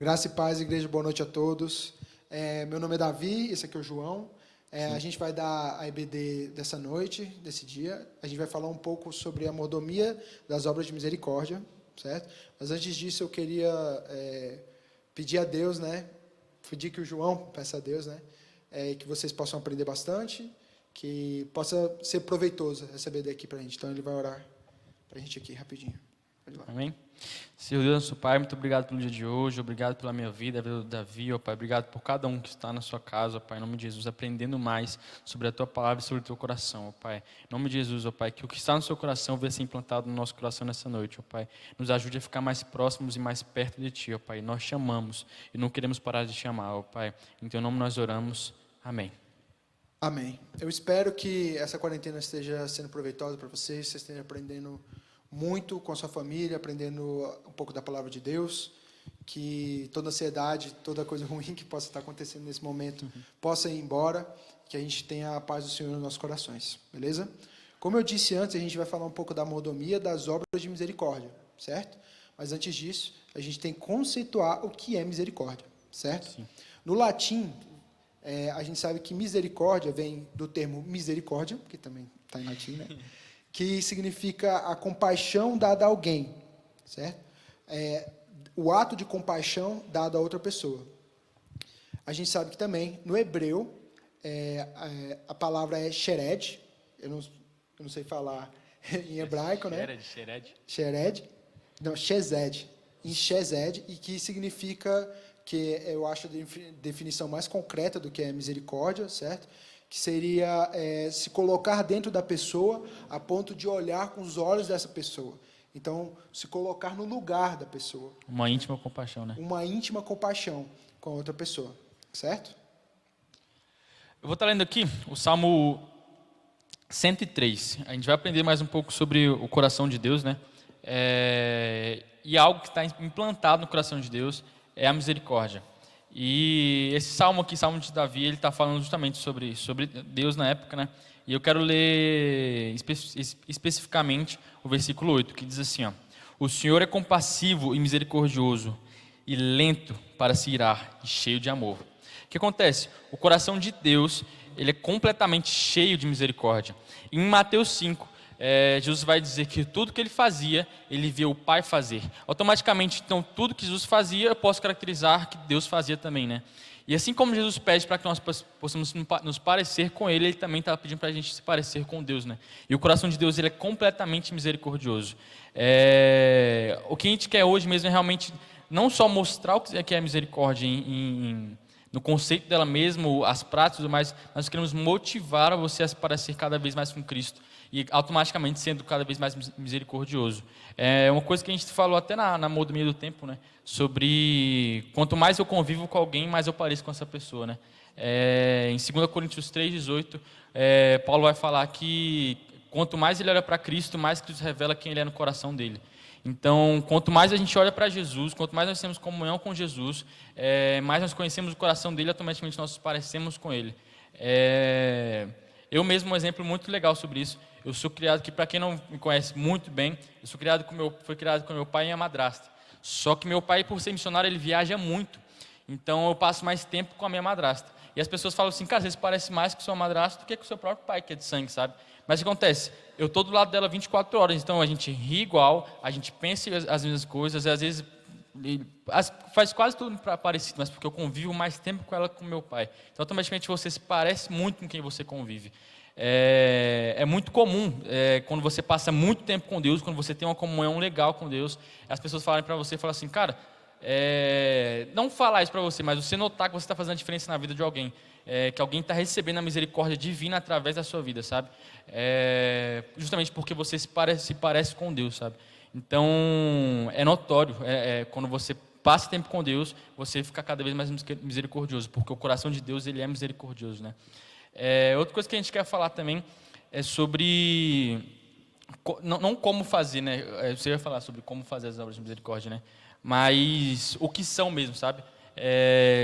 Graça e paz, igreja, boa noite a todos. Meu nome é Davi, esse aqui é o João. A gente vai dar a EBD dessa noite, desse dia. A gente vai falar um pouco sobre a mordomia das obras de misericórdia, certo? Mas antes disso, eu queria pedir a Deus, né? Pedir que o João peça a Deus, né? Que vocês possam aprender bastante, que possa ser proveitoso essa EBD aqui para a gente. Então, ele vai orar para a gente aqui, rapidinho. Pode ir lá. Amém? Senhor Deus, nosso Pai, muito obrigado pelo dia de hoje, obrigado pela minha vida, pelo Davi, ó Pai, obrigado por cada um que está na sua casa, ó Pai, em nome de Jesus, aprendendo mais sobre a Tua palavra e sobre o Teu coração, ó Pai. Em nome de Jesus, ó Pai, que o que está no seu coração venha ser implantado no nosso coração nessa noite, ó Pai. Nos ajude a ficar mais próximos e mais perto de Ti, ó Pai. Nós chamamos e não queremos parar de chamar, ó Pai. Em Teu nome nós oramos. Amém. Amém. Eu espero que essa quarentena esteja sendo proveitosa para vocês estejam aprendendo muito com a sua família, aprendendo um pouco da palavra de Deus, que toda ansiedade, toda coisa ruim que possa estar acontecendo nesse momento possa ir embora, que a gente tenha a paz do Senhor nos nossos corações, beleza? Como eu disse antes, a gente vai falar um pouco da mordomia das obras de misericórdia, certo? Mas antes disso, a gente tem que conceituar o que é misericórdia, certo? Sim. No latim, a gente sabe que misericórdia vem do termo misericórdia, que também está em latim, né? Que significa a compaixão dada a alguém, certo? O ato de compaixão dado a outra pessoa. A gente sabe que também, no hebreu, a palavra é shered, eu não sei falar em hebraico, né? Shered. Não, shezed. Em shezed, e que significa, que eu acho a definição mais concreta do que é misericórdia, certo? Que seria se colocar dentro da pessoa a ponto de olhar com os olhos dessa pessoa. Então, se colocar no lugar da pessoa. Uma íntima compaixão, né? Uma íntima compaixão com a outra pessoa, certo? Eu vou estar lendo aqui o Salmo 103. A gente vai aprender mais um pouco sobre o coração de Deus, né? E algo que está implantado no coração de Deus é a misericórdia. E esse salmo aqui, Salmo de Davi, ele está falando justamente sobre Deus na época, né? E eu quero ler especificamente o versículo 8, que diz assim, ó: O Senhor é compassivo e misericordioso, e lento para se irar, e cheio de amor. O que acontece? O coração de Deus, ele é completamente cheio de misericórdia. Em Mateus 5, Jesus vai dizer que tudo que ele fazia, ele via o Pai fazer. Automaticamente, então, tudo que Jesus fazia, eu posso caracterizar que Deus fazia também, né? E assim como Jesus pede para que nós possamos nos parecer com Ele, Ele também está pedindo para a gente se parecer com Deus, né? E o coração de Deus, ele é completamente misericordioso. O que a gente quer hoje mesmo é realmente não só mostrar o que é misericórdia no conceito dela mesmo, as práticas, mas nós queremos motivar a você a se parecer cada vez mais com Cristo e automaticamente sendo cada vez mais misericordioso. É uma coisa que a gente falou até na mordomia do tempo, né? Sobre quanto mais eu convivo com alguém, mais eu pareço com essa pessoa, né? Em 2 Coríntios 3,18, Paulo vai falar que quanto mais ele olha para Cristo, mais Cristo revela quem ele é no coração dele. Então, quanto mais a gente olha para Jesus, quanto mais nós temos comunhão com Jesus, mais nós conhecemos o coração dele, automaticamente nós nos parecemos com ele. Eu mesmo, um exemplo muito legal sobre isso. Eu sou criado, que para quem não me conhece muito bem, fui criado com meu pai e minha madrasta. Só que meu pai, por ser missionário, ele viaja muito. Então, eu passo mais tempo com a minha madrasta. E as pessoas falam assim, cara, você parece mais com sua madrasta do que com o seu próprio pai, que é de sangue, sabe? Mas o que acontece? Eu estou do lado dela 24 horas, então a gente ri igual, a gente pensa as mesmas coisas, e às vezes faz quase tudo parecido, mas porque eu convivo mais tempo com ela que com meu pai. Então, automaticamente, você se parece muito com quem você convive. É muito comum, quando você passa muito tempo com Deus, quando você tem uma comunhão legal com Deus, as pessoas falam para você, falam assim, cara, não falar isso para você, mas você notar que você está fazendo a diferença na vida de alguém, que alguém está recebendo a misericórdia divina através da sua vida, sabe? Justamente porque você se parece com Deus, sabe? Então, é notório, quando você passa tempo com Deus, você fica cada vez mais misericordioso, porque o coração de Deus, ele é misericordioso, né? Outra coisa que a gente quer falar também é sobre, não como fazer, né? Você vai falar sobre como fazer as obras de misericórdia, né? Mas o que são mesmo, sabe?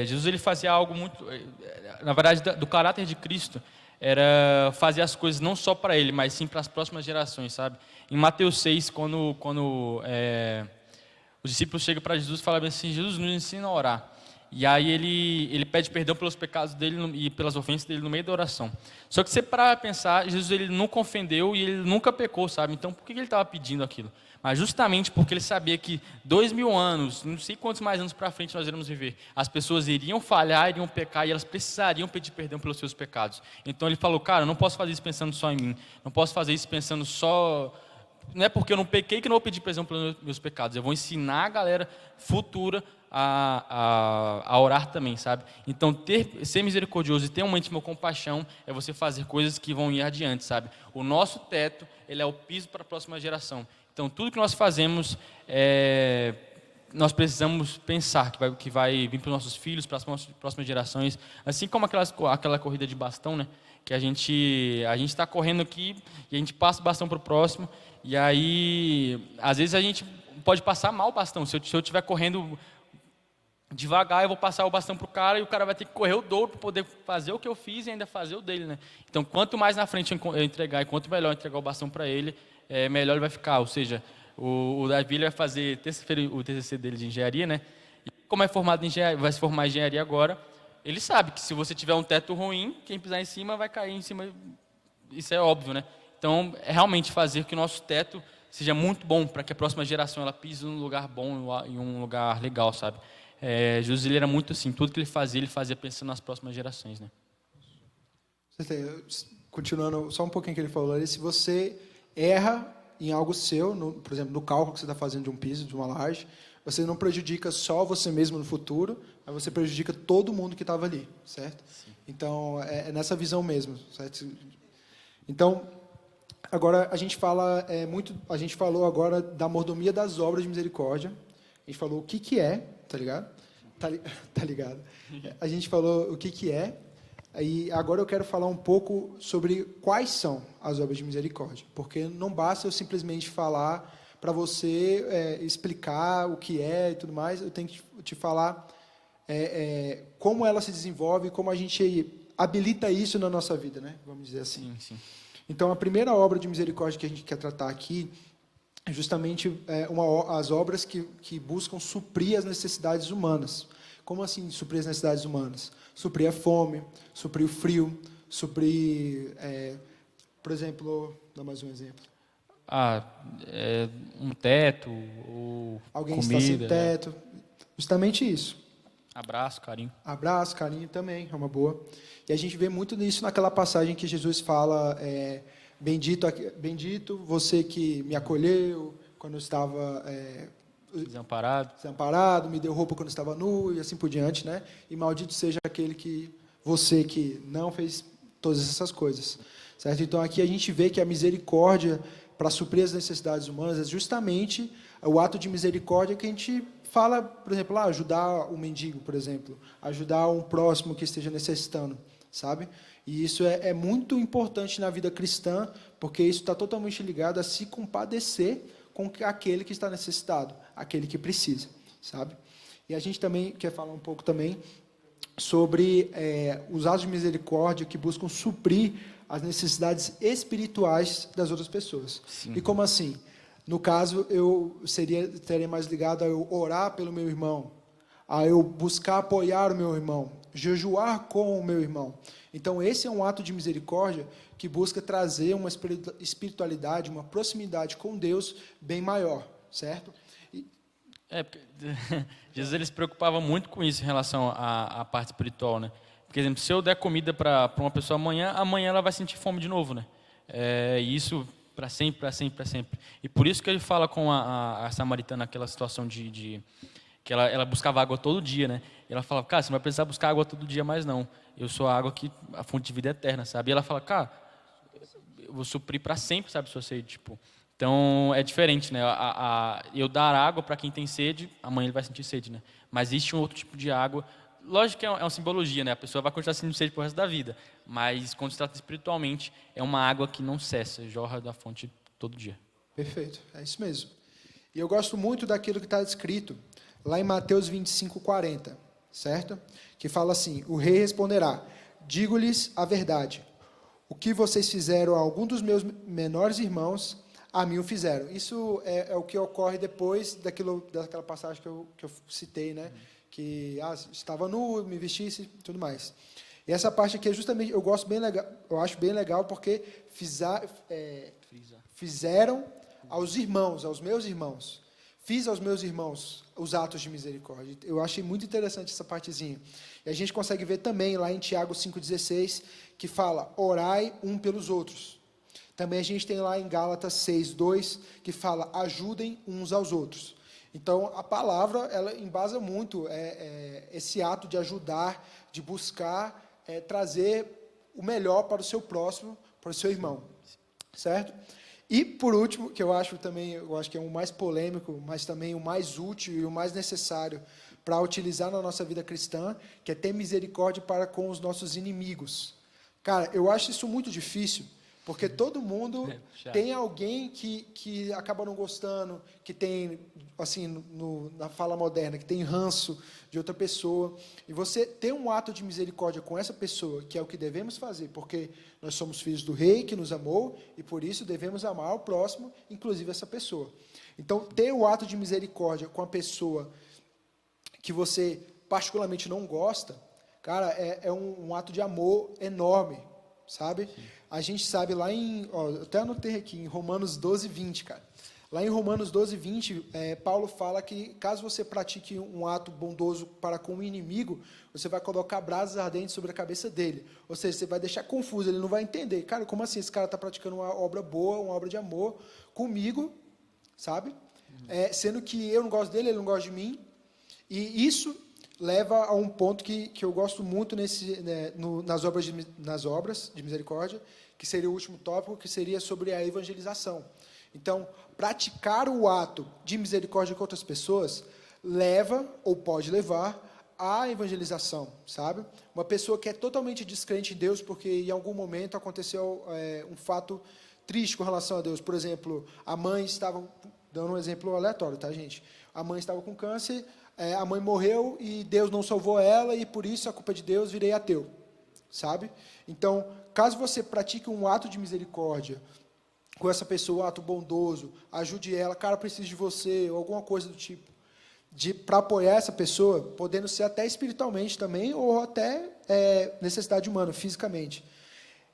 Jesus, ele fazia algo muito, na verdade, do caráter de Cristo, era fazer as coisas não só para ele, mas sim para as próximas gerações, sabe? Em Mateus 6, quando os discípulos chegam para Jesus e falam assim: Jesus, nos ensina a orar. E aí ele pede perdão pelos pecados dele e pelas ofensas dele no meio da oração. Só que você para pensar, Jesus ele nunca ofendeu e ele nunca pecou, sabe? Então por que ele estava pedindo aquilo? Mas justamente porque ele sabia que 2000 anos, não sei quantos mais anos para frente nós iremos viver, as pessoas iriam falhar, iriam pecar e elas precisariam pedir perdão pelos seus pecados. Então ele falou: cara, eu não posso fazer isso pensando só em mim, não posso fazer isso pensando só... Não é porque eu não pequei que eu não vou pedir perdão pelos meus pecados. Eu vou ensinar a galera futura a orar também, sabe? Então, ser misericordioso e ter uma íntima compaixão é você fazer coisas que vão ir adiante, sabe? O nosso teto, ele é o piso para a próxima geração. Então, tudo que nós fazemos, nós precisamos pensar que vai vir para os nossos filhos, para as próximas gerações. Assim como aquela corrida de bastão, né? Que a gente está correndo aqui e a gente passa o bastão para o próximo. E aí, às vezes a gente pode passar mal o bastão. Se eu estiver correndo devagar, eu vou passar o bastão para o cara e o cara vai ter que correr o dobro para poder fazer o que eu fiz e ainda fazer o dele, né? Então, quanto mais na frente eu entregar e quanto melhor eu entregar o bastão para ele, melhor ele vai ficar. Ou seja, o Davi vai fazer o TCC dele de engenharia, né? E como é formado em engenharia, vai se formar em engenharia agora, ele sabe que se você tiver um teto ruim, quem pisar em cima vai cair em cima. Isso é óbvio, né? Então, é realmente fazer que o nosso teto seja muito bom para que a próxima geração ela pise num lugar bom, em um lugar legal, sabe? Jesus ele era muito assim, tudo que ele fazia pensando nas próximas gerações, né? Continuando só um pouquinho que ele falou ali, se você erra em algo seu, por exemplo, no cálculo que você está fazendo de um piso, de uma laje, você não prejudica só você mesmo no futuro, mas você prejudica todo mundo que estava ali, certo? Sim. Então, é nessa visão mesmo, certo? Então, agora a gente falou agora da mordomia das obras de misericórdia. A gente falou o que é, tá ligado? Tá ligado? A gente falou o que é. E agora eu quero falar um pouco sobre quais são as obras de misericórdia, porque não basta eu simplesmente falar para você explicar o que é e tudo mais. Eu tenho que te falar como ela se desenvolve, como a gente habilita isso na nossa vida, né? Vamos dizer assim. Sim, sim. Então, a primeira obra de misericórdia que a gente quer tratar aqui é justamente as obras que buscam suprir as necessidades humanas. Como assim suprir as necessidades humanas? Suprir a fome, suprir o frio, suprir, por exemplo, dá mais um exemplo. Um teto, ou alguém comida, está sem teto. Justamente isso. Abraço, carinho. Abraço, carinho também, é uma boa. E a gente vê muito disso naquela passagem que Jesus fala, bendito você que me acolheu quando eu estava desamparado, me deu roupa quando eu estava nu, e assim por diante, né? E maldito seja você que não fez todas essas coisas, certo? Então, aqui a gente vê que a misericórdia para suprir as necessidades humanas é justamente o ato de misericórdia que a gente fala, por exemplo, ajudar um mendigo, por exemplo, ajudar um próximo que esteja necessitando, sabe? E isso é muito importante na vida cristã, porque isso está totalmente ligado a se compadecer com aquele que está necessitado, aquele que precisa, sabe? E a gente também quer falar um pouco também sobre os atos de misericórdia que buscam suprir as necessidades espirituais das outras pessoas. Sim. E como assim? No caso, eu estaria mais ligado a eu orar pelo meu irmão, a eu buscar apoiar o meu irmão, jejuar com o meu irmão. Então, esse é um ato de misericórdia que busca trazer uma espiritualidade, uma proximidade com Deus bem maior, certo? Porque Jesus ele se preocupava muito com isso em relação à parte espiritual, né? Por exemplo, se eu der comida para uma pessoa amanhã ela vai sentir fome de novo, né? E isso para sempre, para sempre, para sempre. E por isso que ele fala com a samaritana aquela situação de que ela buscava água todo dia, né? E ela falava, cara, você não vai precisar buscar água todo dia mais não. Eu sou a água que a fonte de vida eterna, sabe? E ela fala, cara, eu vou suprir para sempre, sabe, sua sede, tipo. Então é diferente, né? Eu dar água para quem tem sede, amanhã ele vai sentir sede, né? Mas existe um outro tipo de água. Lógico que é uma simbologia, né? A pessoa vai continuar sentindo sede pro resto da vida. Mas quando se trata espiritualmente, é uma água que não cessa, jorra da fonte todo dia. Perfeito, é isso mesmo. E eu gosto muito daquilo que está escrito lá em Mateus 25:40, certo? Que fala assim: o rei responderá: digo-lhes a verdade. O que vocês fizeram a algum dos meus menores irmãos, a mim o fizeram. Isso é o que ocorre depois daquela passagem que eu citei, né? Que estava nu, me vestisse e tudo mais. E essa parte aqui é justamente, eu acho bem legal, porque fizeram aos irmãos, aos meus irmãos. Fiz aos meus irmãos os atos de misericórdia. Eu achei muito interessante essa partezinha. E a gente consegue ver também lá em Tiago 5,16, que fala, orai um pelos outros. Também a gente tem lá em Gálatas 6:2, que fala, ajudem uns aos outros. Então, a palavra, ela embasa muito esse ato de ajudar, de buscar trazer o melhor para o seu próximo, para o seu irmão. Certo? E, por último, que eu acho que é o mais polêmico, mas também o mais útil e o mais necessário para utilizar na nossa vida cristã, que é ter misericórdia para com os nossos inimigos. Cara, eu acho isso muito difícil, porque todo mundo tem alguém que acaba não gostando, que tem, assim, na fala moderna, que tem ranço de outra pessoa. E você ter um ato de misericórdia com essa pessoa, que é o que devemos fazer, porque nós somos filhos do Rei que nos amou, e por isso devemos amar o próximo, inclusive essa pessoa. Então, ter o ato de misericórdia com a pessoa que você particularmente não gosta, cara, é um ato de amor enorme, sabe? Sim. A gente sabe lá eu até anotei aqui, em Romanos 12:20, cara. Lá em Romanos 12:20, Paulo fala que caso você pratique um ato bondoso para com o inimigo, você vai colocar brasas ardentes sobre a cabeça dele. Ou seja, você vai deixar confuso, ele não vai entender. Cara, como assim esse cara está praticando uma obra boa, uma obra de amor comigo, sabe? Sendo que eu não gosto dele, ele não gosta de mim. E isso leva a um ponto que eu gosto muito nas obras de misericórdia, que seria o último tópico, que seria sobre a evangelização. Então, praticar o ato de misericórdia com outras pessoas leva, ou pode levar, à evangelização, sabe? Uma pessoa que é totalmente descrente em Deus, porque em algum momento aconteceu um fato triste com relação a Deus. Por exemplo, a mãe estava, dando um exemplo aleatório, tá, gente? A mãe estava com câncer, a mãe morreu e Deus não salvou ela, e por isso a culpa de Deus, virei ateu, sabe? Então, caso você pratique um ato de misericórdia com essa pessoa, um ato bondoso, ajude ela, cara, preciso de você, ou alguma coisa do tipo, para apoiar essa pessoa, podendo ser até espiritualmente também, ou até necessidade humana, fisicamente.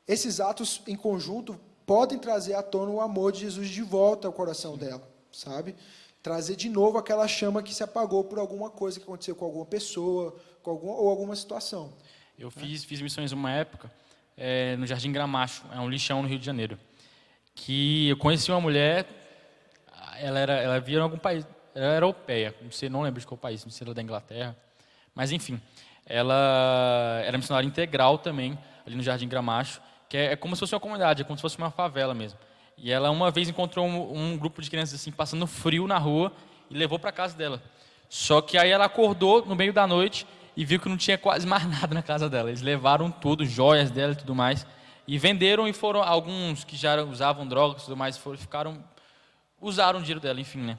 Esses atos em conjunto podem trazer à tona o amor de Jesus de volta ao coração dela, sabe? Trazer de novo aquela chama que se apagou por alguma coisa que aconteceu com alguma pessoa, ou alguma situação. Eu fiz missões uma época no Jardim Gramacho, é um lixão no Rio de Janeiro, que eu conheci uma mulher, ela via em algum país, ela era europeia, não lembro de qual país, não sei se era da Inglaterra, mas enfim, ela era missionária integral também, ali no Jardim Gramacho, que é como se fosse uma comunidade, é como se fosse uma favela mesmo. E ela uma vez encontrou um grupo de crianças assim passando frio na rua e levou para casa dela. Só que aí ela acordou no meio da noite e viu que não tinha quase mais nada na casa dela. Eles levaram tudo, joias dela e tudo mais, e venderam, e foram alguns que já usavam drogas e tudo mais, usaram o dinheiro dela, enfim, né?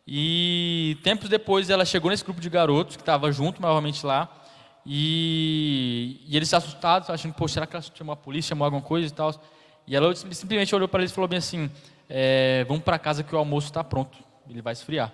E tempos depois ela chegou nesse grupo de garotos que estava junto, novamente lá, e eles se assustados, achando, poxa, será que ela chamou a polícia, chamou alguma coisa e tal? E ela simplesmente olhou para eles e falou bem assim, vamos para casa que o almoço está pronto, ele vai esfriar.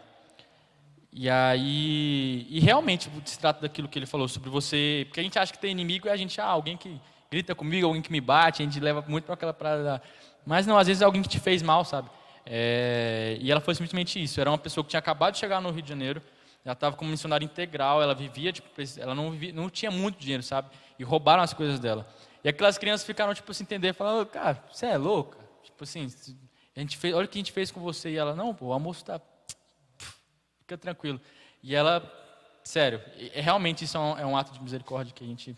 E realmente se trata daquilo que ele falou sobre você, porque a gente acha que tem inimigo e a gente, alguém que grita comigo, alguém que me bate, a gente leva muito para aquela parada, mas não, às vezes é alguém que te fez mal, sabe? E ela foi simplesmente isso, era uma pessoa que tinha acabado de chegar no Rio de Janeiro, ela estava como missionária integral, ela vivia, tipo, ela não tinha muito dinheiro, sabe? E roubaram as coisas dela. E aquelas crianças ficaram, tipo, sem entender, falando, cara, você é louca? Tipo assim, olha o que a gente fez com você. E ela, não, pô, o almoço está... Fica tranquilo. E ela, sério, realmente isso é um ato de misericórdia que a gente...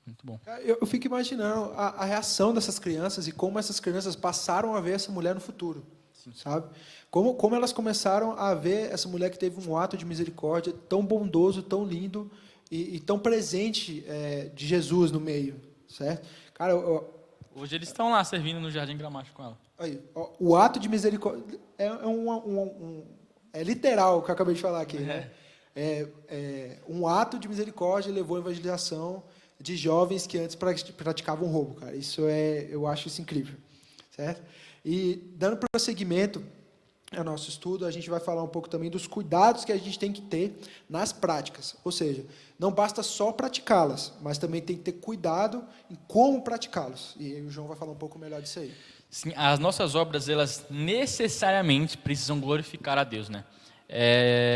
Muito bom. Eu fico imaginando a reação dessas crianças e como essas crianças passaram a ver essa mulher no futuro, sabe? Como elas começaram a ver essa mulher que teve um ato de misericórdia tão bondoso, tão lindo e tão presente de Jesus no meio, certo? Cara, hoje eles estão lá servindo no Jardim Gramacho com ela. Aí, o ato de misericórdia é literal o que eu acabei de falar aqui, né? Um ato de misericórdia levou à evangelização de jovens que antes praticavam roubo, cara. Eu acho isso incrível, certo? E dando prosseguimento ao nosso estudo, a gente vai falar um pouco também dos cuidados que a gente tem que ter nas práticas. Ou seja, não basta só praticá-las, mas também tem que ter cuidado em como praticá-los. E aí o João vai falar um pouco melhor disso aí. Sim, as nossas obras, elas necessariamente precisam glorificar a Deus, né?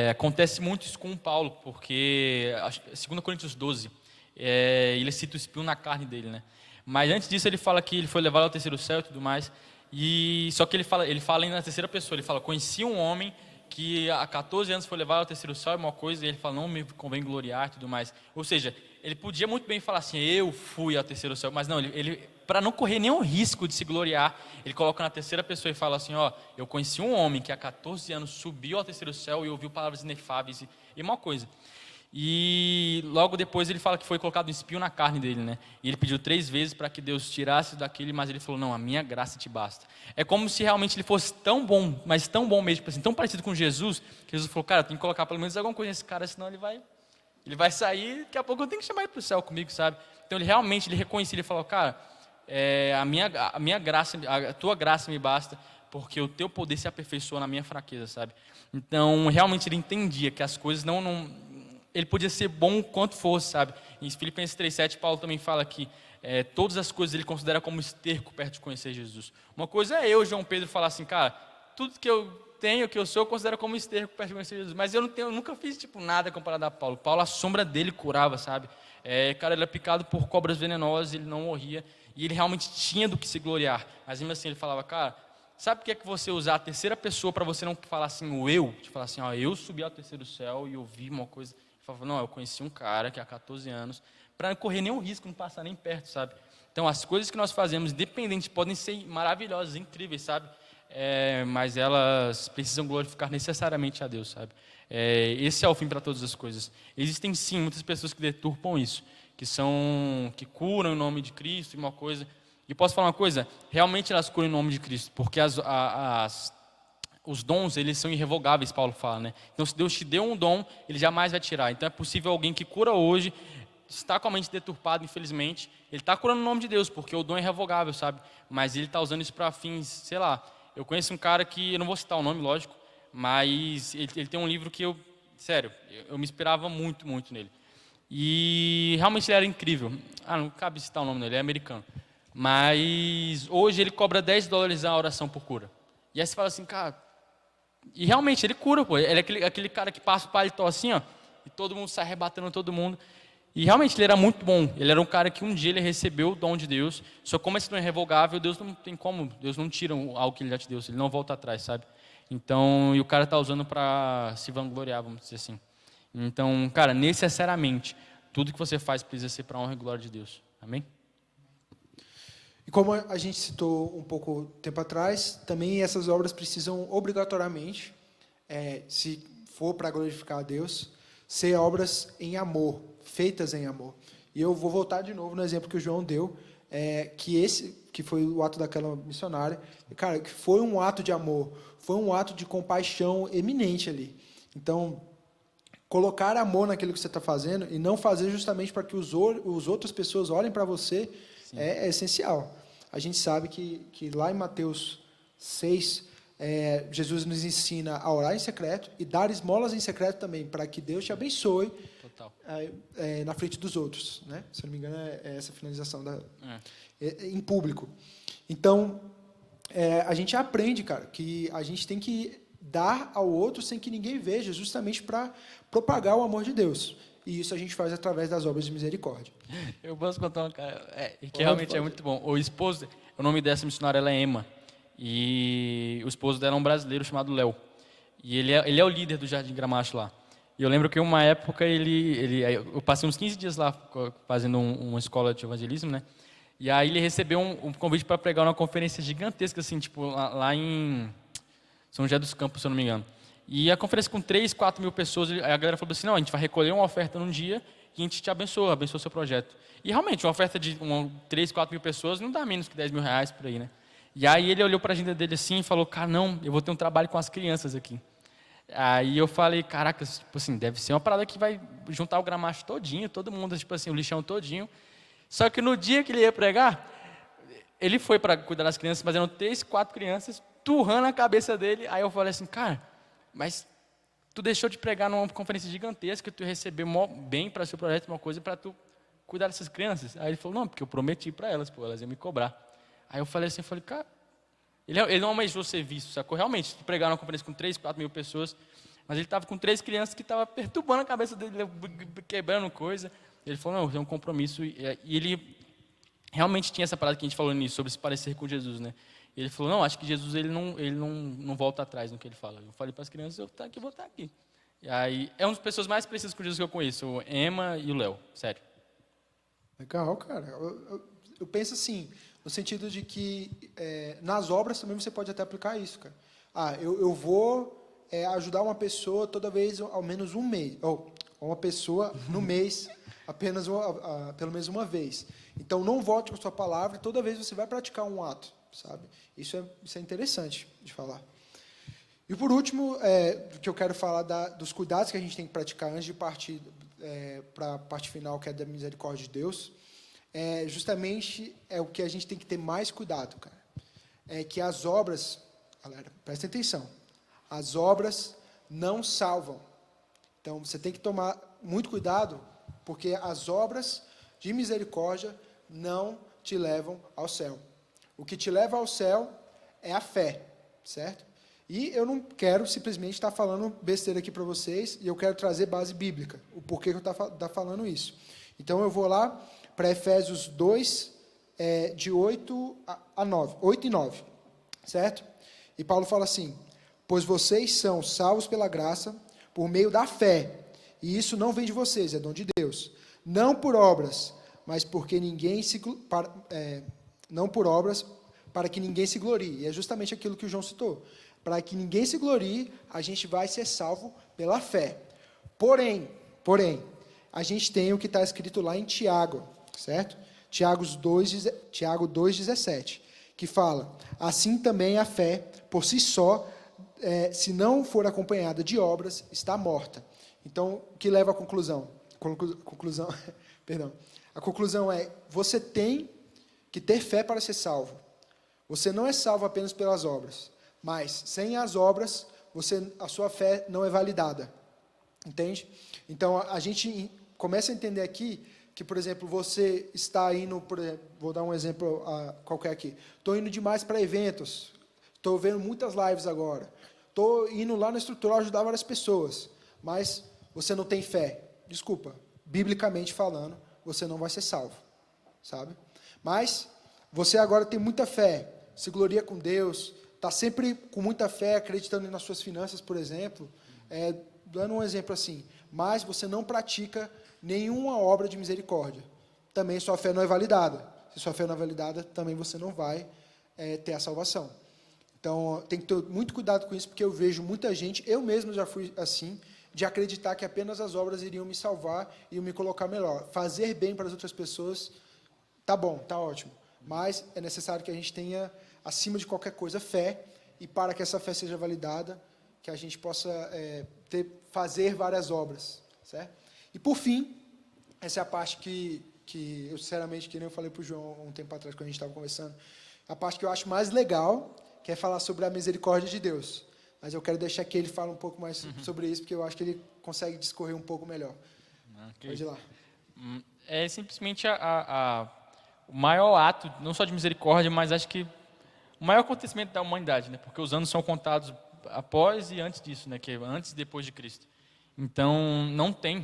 Acontece muito isso com o Paulo, porque 2 Coríntios 12, ele cita o espinho na carne dele, né? Mas antes disso ele fala que ele foi levado ao terceiro céu e tudo mais, e só que ele fala ainda na terceira pessoa, ele fala, conheci um homem que há 14 anos foi levado ao terceiro céu, é uma coisa, e ele fala, não me convém gloriar e tudo mais. Ou seja, ele podia muito bem falar assim, eu fui ao terceiro céu, mas não, ele para não correr nenhum risco de se gloriar, ele coloca na terceira pessoa e fala assim, ó, eu conheci um homem que há 14 anos subiu ao terceiro céu e ouviu palavras inefáveis e uma coisa. E logo depois ele fala que foi colocado um espinho na carne dele, né? E ele pediu 3 vezes para que Deus tirasse daquele, mas ele falou, não, a minha graça te basta. É como se realmente ele fosse tão bom, mas tão bom mesmo, assim, tão parecido com Jesus, que Jesus falou, cara, tem que colocar pelo menos alguma coisa nesse cara, senão ele vai sair, daqui a pouco eu tenho que chamar ele para o céu comigo, sabe? Então ele reconhecia, ele falou, cara, a minha graça, a tua graça me basta, porque o teu poder se aperfeiçoa na minha fraqueza, sabe? Então realmente ele entendia que as coisas ele podia ser bom quanto fosse, sabe? Em Filipenses 3,7, Paulo também fala que todas as coisas ele considera como esterco perto de conhecer Jesus. Uma coisa é eu, João Pedro, falar assim, cara, tudo que eu tenho, que eu sou, eu considero como esterco perto de conhecer Jesus. Mas eu nunca fiz nada comparado a Paulo. Paulo, a sombra dele curava, sabe? Cara, ele era picado por cobras venenosas, ele não morria, e ele realmente tinha do que se gloriar. Mas mesmo assim ele falava, cara, sabe o que é que você usar a terceira pessoa para você não falar assim, o eu? De falar assim, ó, eu subi ao terceiro céu e ouvi uma coisa. Ele falava, não, eu conheci um cara que há 14 anos, para não correr nenhum risco, não passar nem perto, sabe? Então, as coisas que nós fazemos, independente, podem ser maravilhosas, incríveis, sabe? Mas elas precisam glorificar necessariamente a Deus, sabe? Esse é o fim para todas as coisas. Existem, sim, muitas pessoas que deturpam isso, que curam em nome de Cristo e uma coisa. E posso falar uma coisa? Realmente elas curam em nome de Cristo, porque os dons, eles são irrevogáveis, Paulo fala, né? Então, se Deus te deu um dom, Ele jamais vai tirar. Então, é possível alguém que cura hoje, está com a mente deturpada, infelizmente, ele está curando o nome de Deus, porque o dom é irrevogável, sabe? Mas ele está usando isso para fins, sei lá. Eu conheço um cara que, eu não vou citar o nome, lógico, mas ele tem um livro que sério, eu me inspirava muito, muito nele. E realmente ele era incrível. Não cabe citar o nome dele, é americano. Mas hoje ele cobra $10 a oração por cura. E aí você fala assim, cara... E realmente ele cura, pô. Ele é aquele cara que passa o paletó assim, ó, e todo mundo sai arrebatando todo mundo. E realmente ele era muito bom. Ele era um cara que um dia ele recebeu o dom de Deus. Só como esse dom é irrevogável, Deus não tem como, Deus não tira algo que ele já te deu, ele não volta atrás, sabe? Então, e o cara está usando para se vangloriar, vamos dizer assim. Então, cara, necessariamente, tudo que você faz precisa ser para a honra e glória de Deus. Amém? E como a gente citou um pouco tempo atrás, também essas obras precisam obrigatoriamente, se for para glorificar a Deus, ser obras em amor, feitas em amor. E eu vou voltar de novo no exemplo que o João deu, que foi o ato daquela missionária, cara, que foi um ato de amor, foi um ato de compaixão eminente ali. Então, colocar amor naquilo que você está fazendo e não fazer justamente para que os outras pessoas olhem para você, é essencial. A gente sabe que lá em Mateus 6, Jesus nos ensina a orar em secreto e dar esmolas em secreto também, para que Deus te abençoe na frente dos outros. Né? Se não me engano, é essa a finalização em público. Então, a gente aprende, cara, que a gente tem que dar ao outro sem que ninguém veja, justamente para propagar o amor de Deus. E isso a gente faz através das obras de misericórdia. Eu posso contar uma cara, que realmente é muito bom. O nome dessa missionária ela é Emma. E o esposo dela é um brasileiro chamado Léo. E ele é o líder do Jardim Gramacho lá. E eu lembro que uma época eu passei uns 15 dias lá fazendo uma escola de evangelismo, né? E aí ele recebeu um convite para pregar numa conferência gigantesca, assim, tipo, lá em São José dos Campos, se eu não me engano. E a conferência com 3, 4 mil pessoas, a galera falou assim, não, a gente vai recolher uma oferta num dia e a gente te abençoa o seu projeto. E realmente, uma oferta de 3, 4 mil pessoas não dá menos que R$10.000 por aí, né? E aí ele olhou para a agenda dele assim e falou, cara, não, eu vou ter um trabalho com as crianças aqui. Aí eu falei, caraca, tipo assim, deve ser uma parada que vai juntar o gramacho todinho, todo mundo, tipo assim, o lixão todinho. Só que no dia que ele ia pregar, ele foi para cuidar das crianças, mas eram 3, 4 crianças, turrando a cabeça dele. Aí eu falei assim, cara, mas tu deixou de pregar numa conferência gigantesca, tu recebeu mó bem para seu projeto, uma coisa para tu cuidar dessas crianças. Aí ele falou, não, porque eu prometi para elas, pô, elas iam me cobrar. Aí eu falei assim, cara, ele não almejou ser visto, sacou? Realmente, se tu pregar numa conferência com 3, 4 mil pessoas, mas ele estava com 3 crianças que estavam perturbando a cabeça dele, quebrando coisa. Ele falou, não, é um compromisso. E ele realmente tinha essa parada que a gente falou nisso, sobre se parecer com Jesus, né? Ele falou, não, acho que Jesus ele não volta atrás no que ele fala. Eu falei para as crianças, eu vou estar aqui. E aí, é uma das pessoas mais precisas com Jesus que eu conheço, o Emma e o Léo, sério. Legal, cara. Eu penso assim, no sentido de que nas obras também você pode até aplicar isso, cara. Eu vou ajudar uma pessoa toda vez, ao menos um mês, ou uma pessoa no mês, apenas pelo menos uma vez. Então, não volte com a sua palavra, toda vez você vai praticar um ato, sabe? Isso é interessante de falar. E, por último, o que eu quero falar dos cuidados que a gente tem que praticar antes de partir para a parte final, que é da misericórdia de Deus, justamente é o que a gente tem que ter mais cuidado, cara. É que as obras, galera, prestem atenção, as obras não salvam. Então, você tem que tomar muito cuidado, porque as obras de misericórdia não te levam ao céu. O que te leva ao céu é a fé, certo? E eu não quero simplesmente estar falando besteira aqui para vocês, e eu quero trazer base bíblica, o porquê que eu estou falando isso. Então, eu vou lá para Efésios 2, de 8 a 9, 8 e 9, certo? E Paulo fala assim, pois vocês são salvos pela graça, por meio da fé, e isso não vem de vocês, é dom de Deus. Não por obras, mas porque não por obras, para que ninguém se glorie. E é justamente aquilo que o João citou. Para que ninguém se glorie, a gente vai ser salvo pela fé. Porém, a gente tem o que está escrito lá em Tiago, certo? Tiago 2,17, que fala, assim também a fé, por si só, se não for acompanhada de obras, está morta. Então, o que leva à conclusão? Perdão. A conclusão é, você tem que ter fé para ser salvo. Você não é salvo apenas pelas obras, mas sem as obras, a sua fé não é validada. Entende? Então, a gente começa a entender aqui que, por exemplo, você está indo, vou dar um exemplo qualquer aqui, estou indo demais para eventos, estou vendo muitas lives agora, estou indo lá na estrutura ajudar várias pessoas, mas você não tem fé. Desculpa, biblicamente falando, você não vai ser salvo, sabe? Mas você agora tem muita fé, se gloria com Deus, está sempre com muita fé, acreditando nas suas finanças, por exemplo, dando um exemplo assim, mas você não pratica nenhuma obra de misericórdia. Também sua fé não é validada. Se sua fé não é validada, também você não vai ter a salvação. Então, tem que ter muito cuidado com isso, porque eu vejo muita gente, eu mesmo já fui assim, de acreditar que apenas as obras iriam me salvar e me colocar melhor. Fazer bem para as outras pessoas, tá bom, tá ótimo. Mas é necessário que a gente tenha, acima de qualquer coisa, fé, e para que essa fé seja validada, que a gente possa fazer várias obras, certo? E, por fim, essa é a parte que eu, sinceramente, que nem eu falei para o João um tempo atrás, quando a gente estava conversando, a parte que eu acho mais legal, que é falar sobre a misericórdia de Deus. Mas eu quero deixar que ele fale um pouco mais sobre isso, porque eu acho que ele consegue discorrer um pouco melhor. Okay. Pode ir lá. É simplesmente o maior ato, não só de misericórdia, mas acho que o maior acontecimento da humanidade, né? Porque os anos são contados após e antes disso, né? Que é antes e depois de Cristo. Então, não tem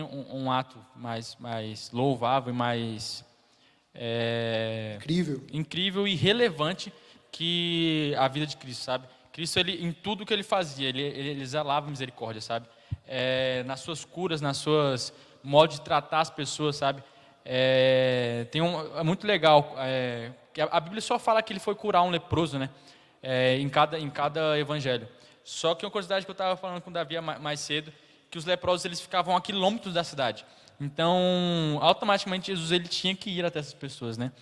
um ato mais louvável e mais incrível e relevante que a vida de Cristo, sabe? Cristo, em tudo que ele fazia, ele zelava misericórdia, sabe? Nas suas curas, nas suas modos de tratar as pessoas, sabe? É muito legal, que a Bíblia só fala que ele foi curar um leproso, né? Em cada evangelho. Só que uma curiosidade que eu estava falando com o Davi mais cedo, que os leprosos eles ficavam a quilômetros da cidade. Então, automaticamente, Jesus ele tinha que ir até essas pessoas, né?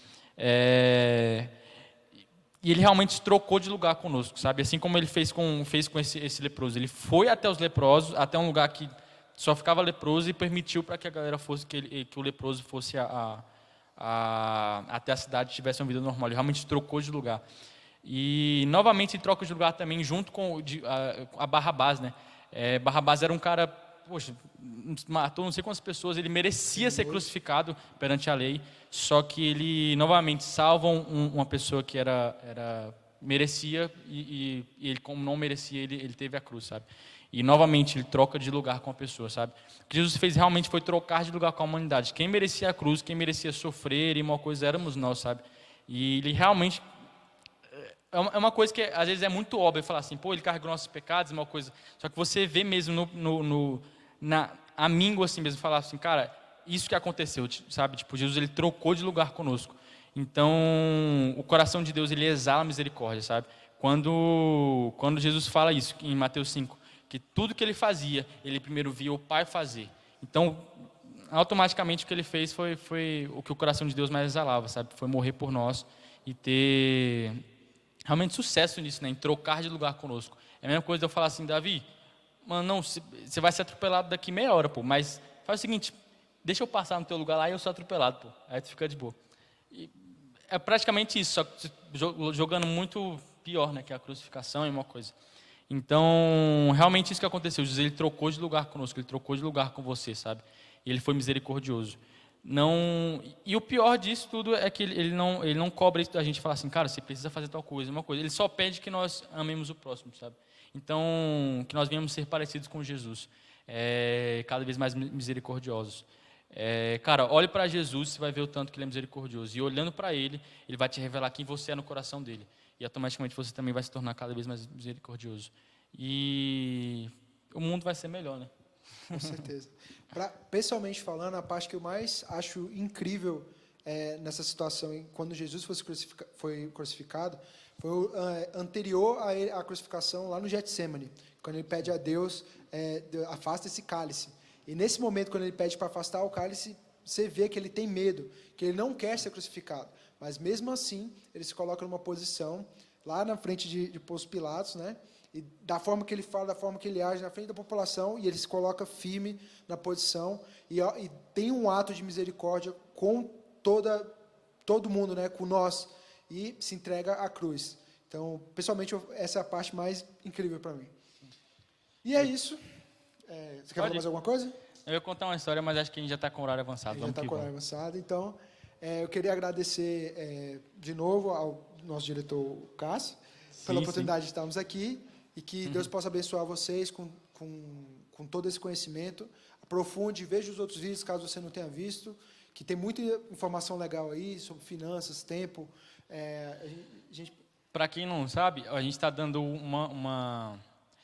E ele realmente trocou de lugar conosco, sabe? Assim como ele fez com esse leproso. Ele foi até os leprosos, até um lugar que só ficava leproso e permitiu para que a galera fosse, que o leproso fosse até a cidade tivesse uma vida normal. Ele realmente trocou de lugar. E, novamente, em troca de lugar também, junto com a Barrabás, né? Barrabás era um cara, poxa, matou não sei quantas pessoas, ele merecia ser crucificado perante a lei, só que ele, novamente, salva uma pessoa que merecia, e ele, como não merecia, ele teve a cruz, sabe? E, novamente, ele troca de lugar com a pessoa, sabe? O que Jesus fez realmente foi trocar de lugar com a humanidade. Quem merecia a cruz, quem merecia sofrer e uma coisa, éramos nós, sabe? E ele realmente... É uma coisa que às vezes é muito óbvio, falar assim, pô, ele carregou nossos pecados, uma coisa. Só que você vê mesmo na amíngua assim mesmo, falar assim, cara, isso que aconteceu, sabe? Tipo, Jesus, ele trocou de lugar conosco. Então, o coração de Deus, ele exala a misericórdia, sabe? Quando Jesus fala isso, em Mateus 5, que tudo que ele fazia, ele primeiro via o Pai fazer. Então, automaticamente o que ele fez foi o que o coração de Deus mais exalava, sabe? Foi morrer por nós e ter realmente sucesso nisso, né? Em trocar de lugar conosco. É a mesma coisa de eu falar assim, Davi, mano, não, você vai ser atropelado daqui meia hora, pô, mas faz o seguinte, deixa eu passar no teu lugar lá e eu sou atropelado, pô. Aí tu fica de boa. E é praticamente isso, só que jogando muito pior, né? Que a crucificação é uma coisa. Então, realmente isso que aconteceu. Jesus, ele trocou de lugar conosco, ele trocou de lugar com você, sabe? E ele foi misericordioso. Não, e o pior disso tudo é que ele não cobra isso da gente, falar assim, cara, você precisa fazer tal coisa, uma coisa. Ele só pede que nós amemos o próximo, sabe? Então, que nós venhamos ser parecidos com Jesus, cada vez mais misericordiosos. Cara, olhe para Jesus, você vai ver o tanto que ele é misericordioso. E olhando para ele, ele vai te revelar quem você é no coração dele. E automaticamente você também vai se tornar cada vez mais misericordioso. E o mundo vai ser melhor, né? Com certeza. Pessoalmente falando, a parte que eu mais acho incrível nessa situação, quando Jesus foi crucificado, foi anterior à crucificação lá no Getsemane, quando ele pede a Deus, afasta esse cálice. E nesse momento, quando ele pede para afastar o cálice, você vê que ele tem medo, que ele não quer ser crucificado. Mas mesmo assim, ele se coloca numa posição, lá na frente de Pôncio Pilatos, né? E da forma que ele fala, da forma que ele age na frente da população, e ele se coloca firme na posição, e tem um ato de misericórdia com todo mundo, né, com nós, e se entrega à cruz. Então, pessoalmente, essa é a parte mais incrível para mim. E é isso. Você quer falar mais alguma coisa? Eu ia contar uma história, mas acho que a gente já está com o horário avançado. Já está com o horário avançado. Então, eu queria agradecer de novo ao nosso diretor Cássio, pela oportunidade de estarmos aqui, e que Deus possa abençoar vocês com todo esse conhecimento. Aprofunde, veja os outros vídeos, caso você não tenha visto, que tem muita informação legal aí sobre finanças, tempo. Para quem não sabe, a gente está dando uma...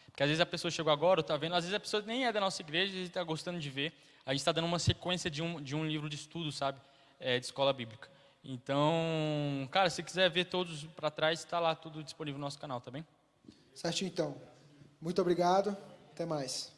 Porque às vezes a pessoa chegou agora, está vendo, às vezes a pessoa nem é da nossa igreja e está gostando de ver. A gente está dando uma sequência de um livro de estudo, sabe? De escola bíblica. Então, cara, se quiser ver todos para trás, está lá tudo disponível no nosso canal, tá bem? Certinho, então. Muito obrigado. Até mais.